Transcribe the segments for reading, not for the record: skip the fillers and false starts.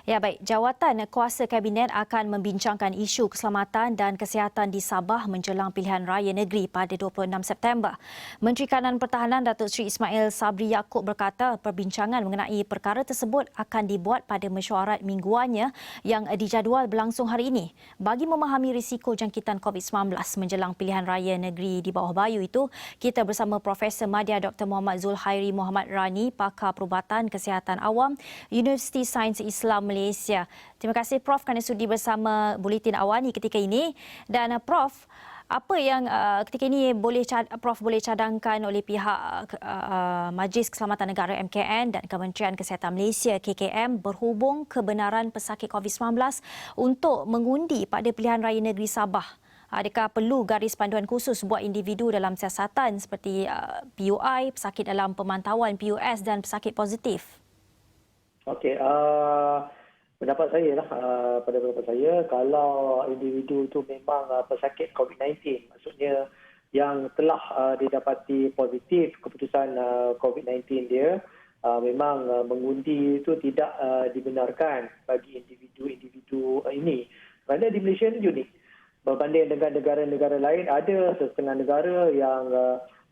Ya baik, Jawatan Kuasa Kabinet akan membincangkan isu keselamatan dan kesihatan di Sabah menjelang pilihan raya negeri pada 26 September. Menteri Kanan Pertahanan Datuk Seri Ismail Sabri Yaakob berkata perbincangan mengenai perkara tersebut akan dibuat pada mesyuarat mingguannya yang dijadual berlangsung hari ini. Bagi memahami risiko jangkitan COVID-19 menjelang pilihan raya negeri di bawah bayu itu, kita bersama Profesor Madya Dr. Muhammad Zulhairi Muhammad Rani, Pakar Perubatan Kesihatan Awam, Universiti Sains Islam Malaysia. Terima kasih Prof kerana sudi bersama Buletin Awani ketika ini. Dan Prof, apa yang ketika ini Prof boleh cadangkan oleh pihak Majlis Keselamatan Negara MKN dan Kementerian Kesihatan Malaysia KKM berhubung kebenaran pesakit COVID-19 untuk mengundi pada pilihan raya negeri Sabah? Adakah perlu garis panduan khusus buat individu dalam siasatan seperti PUI, pesakit dalam pemantauan PUS dan pesakit positif? Okey, pendapat saya lah, pada pendapat saya, kalau individu itu memang pesakit COVID-19, maksudnya yang telah didapati positif keputusan COVID-19 dia, memang mengundi itu tidak dibenarkan bagi individu-individu ini. Kerana di Malaysia ini unik. Berbanding dengan negara-negara lain, ada setengah negara yang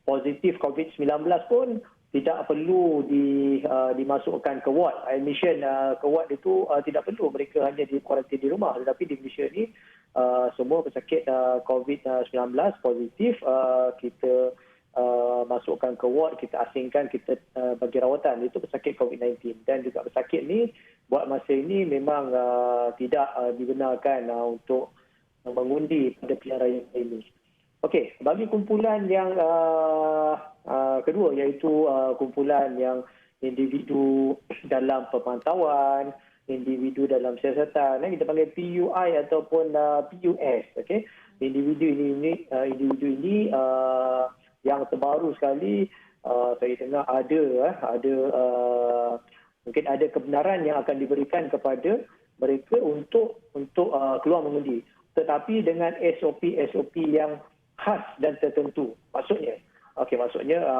positif COVID-19 pun tidak perlu dimasukkan ke ward. Admission ke ward itu tidak perlu. Mereka hanya di kuarantin di rumah. Tetapi di Malaysia ni semua pesakit COVID-19 positif, kita masukkan ke ward, kita asingkan, kita bagi rawatan. Itu pesakit COVID-19. Dan juga pesakit ni buat masa ini memang tidak dibenarkan untuk mengundi pada pilihan raya ini. Okey, bagi kumpulan yang kedua, iaitu kumpulan yang individu dalam pemantauan, individu dalam siasatan, kita panggil PUI ataupun PUS. Okey, individu ini yang terbaru sekali, saya dengar mungkin ada kebenaran yang akan diberikan kepada mereka untuk keluar mengundi, tetapi dengan SOP yang khas dan tertentu. Maksudnya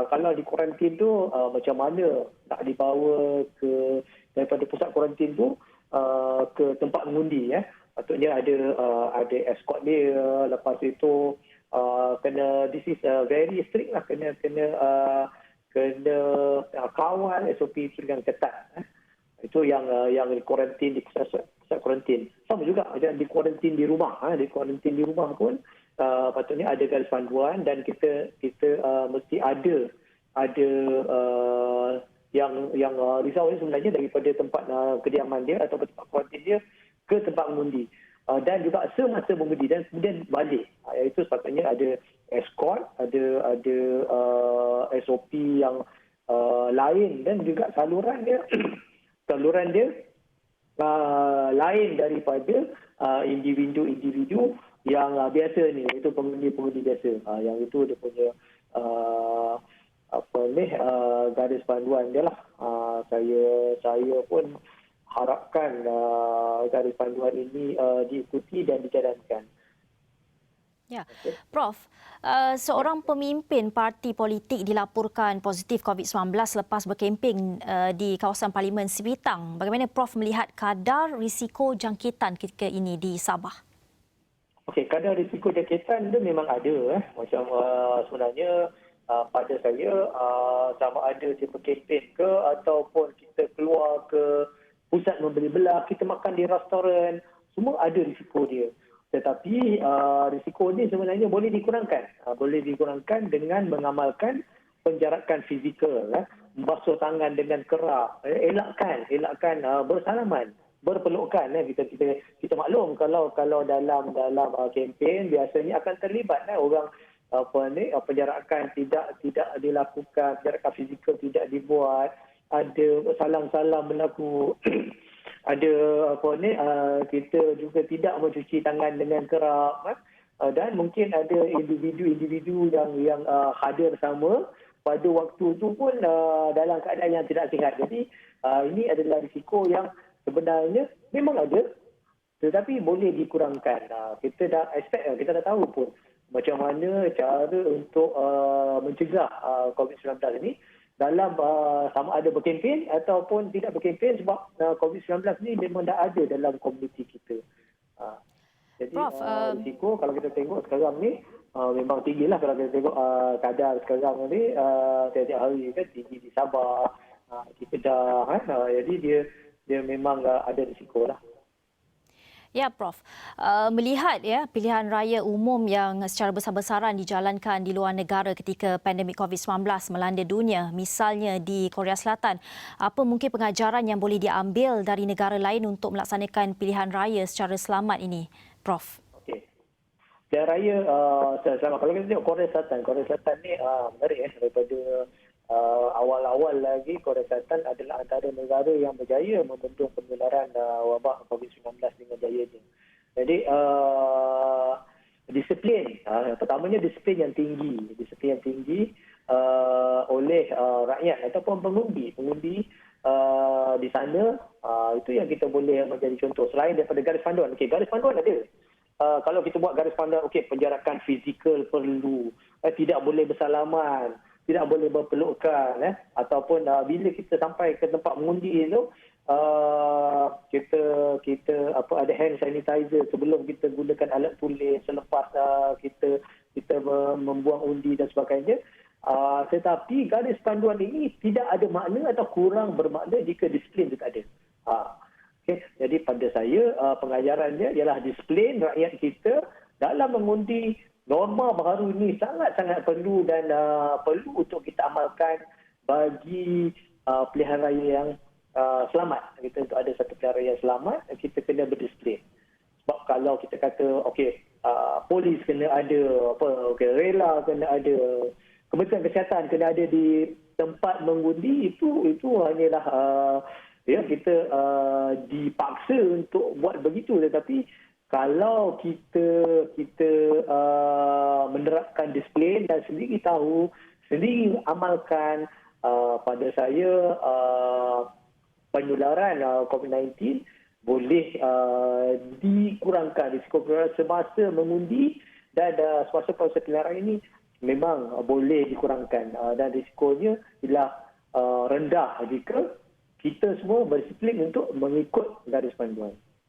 kalau di kuarantin tu macam mana nak dibawa daripada pusat kuarantin tu ke tempat mengundi, ya. Maksudnya ada escort dia, lepas itu kena, this is very strict lah, kena kawal SOP itu dengan ketat. Itu yang di kuarantin di pusat kuarantin. Sama juga macam di kuarantin di rumah. Di kuarantin di rumah pun patutnya ada garis panduan, dan kita mesti ada yang risau ni sebenarnya daripada tempat kediaman dia atau tempat kuarantin dia ke tempat mengundi, dan juga semasa mengundi dan kemudian balik. Itu sepatutnya ada escort, ada SOP yang lain, dan juga saluran dia lain daripada individu yang biasa ni, iaitu pengundi biasa. Yang itu dia punya garis panduan dia lah. Saya pun harapkan garis panduan ini diikuti dan dijalankan. Ya, Prof, seorang pemimpin parti politik dilaporkan positif COVID-19 lepas berkempen di kawasan Parlimen Sibitang. Bagaimana Prof melihat kadar risiko jangkitan ketika ini di Sabah? Okey, kadar risiko jangkitan itu memang ada. Macam sebenarnya pada saya, sama ada dia berkempen ke ataupun kita keluar ke pusat membeli belah, kita makan di restoran, semua ada risiko dia. Tetapi risiko ini sebenarnya boleh dikurangkan. Boleh dikurangkan dengan mengamalkan penjarakan fizikal, membasuh tangan dengan kerap, elakkan bersalaman, berpelukan. Kita maklum kalau dalam kempen biasanya akan terlibat orang penjarakan tidak dilakukan, penjarakan fizikal tidak dibuat, ada salam-salam berlaku. Ada kita juga tidak mencuci tangan dengan kerap, dan mungkin ada individu yang hadir bersama pada waktu itu pun dalam keadaan yang tidak sihat. Jadi ini adalah risiko yang sebenarnya memang ada, tetapi boleh dikurangkan. Kita dah expect, kita dah tahu pun macam mana cara untuk mencegah COVID-19 ini. dalam sama ada berkempen ataupun tidak berkempen, sebab COVID-19 ni memang dah ada dalam komuniti kita. Jadi Prof, risiko kalau kita tengok sekarang ni memang tinggilah. Kalau kita tengok kadar sekarang ni setiap hari kan tinggi di Sabah, di Kedah kan. Jadi dia memang ada risiko lah. ya Prof, melihat ya pilihan raya umum yang secara besar-besaran dijalankan di luar negara ketika pandemik COVID-19 melanda dunia, misalnya di Korea Selatan, apa mungkin pengajaran yang boleh diambil dari negara lain untuk melaksanakan pilihan raya secara selamat ini, Prof? Okey. Pilihan raya sama kalau kita tengok Korea Selatan ni menarik daripada awal-awal lagi. Korea Selatan adalah antara negara yang berjaya membendung penularan wabak COVID-19 dengan jayanya. Jadi disiplin, pertamanya disiplin yang tinggi oleh rakyat ataupun pengundi di sana. Itu yang kita boleh menjadi contoh selain daripada garis panduan. Okey, garis panduan ada. Kalau kita buat garis panduan, okey, penjarakan fizikal perlu, tidak boleh bersalaman, tidak boleh berpelukan, ataupun bila kita sampai ke tempat mengundi itu, kita ada hand sanitizer sebelum kita gunakan alat tulis, selepas kita membuang undi dan sebagainya. Tetapi garis panduan ini tidak ada makna atau kurang bermakna jika disiplin itu tak ada. Okay. Jadi pada saya pengajarannya ialah disiplin rakyat kita dalam mengundi. Norma baru ini sangat-sangat perlu dan perlu untuk kita amalkan bagi pilihan raya yang selamat. Kita untuk ada satu pilihan raya yang selamat, kita kena berdisiplin. Sebab kalau kita kata okey, polis kena ada, rela kena ada, Kementerian Kesihatan kena ada di tempat mengundi, itu hanyalah kita dipaksa untuk buat begitu. Tetapi kalau kita menerapkan disiplin dan sendiri tahu, sendiri amalkan, pada saya penularan COVID-19 boleh dikurangkan, risiko penularan semasa mengundi dan semasa proses pilihan raya ini memang boleh dikurangkan, dan risikonya ialah rendah jika kita semua berdisiplin untuk mengikut garis panduan.